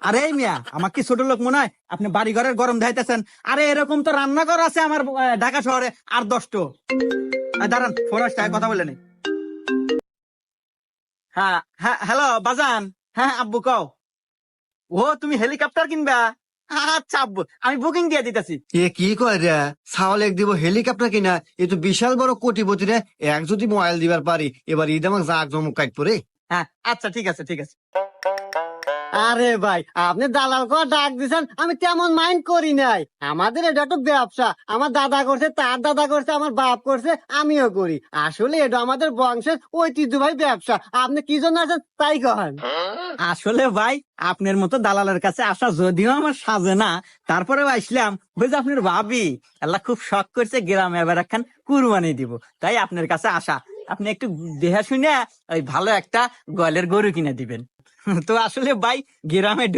আরে মিয়া, আমার কি ছোট লোক মনে হয়? আপনি বাড়ি ঘরের গরম ধাইতেছেন। আরে এরকম তো রান্নাঘর আছে আমার ঢাকা শহরে আর 10টো। দাঁড়ান, ফোন আসছে, কথা বলে নেই। হ্যাঁ হ্যাঁ, হ্যালো বাজান। হ্যাঁ আব্বু কও। ও তুমি হেলিকপ্টার কিনবা? আচ্ছা আব্বু, আমি বুকিং দিয়ে দিতেছি। এ কি কয় রে, ছাওয়াল এক দিব হেলিকপ্টার কিনা? এ তো বিশাল বড় কোটিপতি রে। এক যদি মোবাইল দিবার পারি, এবার ঈদ আমাকে জাক জমক কাট পরে। হ্যাঁ আচ্ছা, ঠিক আছে ঠিক আছে। আরে ভাই, আপনি দালাল করে ডাক দিছেন, আমি তেমন মাইন্ড করি নাই। আমাদের এটা তো ব্যবসা, আমার দাদা করছে, তার দাদা করছে, আমার বাপ করছে, আমিও করি। আসলে এটা আমাদের বংশের ঐতিহ্যবাহী ব্যবসা। আপনি কি জন্য আছেন তাই কহেন। আসলে ভাই, আপনার মতো দালালের কাছে আসা যদিও আমার সাজে না, তারপরেও আসলাম। বুঝলি আপনার ভাবি আল্লাহ খুব শখ করছে গ্রামে এবার একখান কুরবানি দিব, তাই আপনার কাছে আসা। আপনি একটু দেহা শুনে ওই ভালো একটা গলের গরু কিনে দিবেন। তো আসলে ভাই, গ্রামে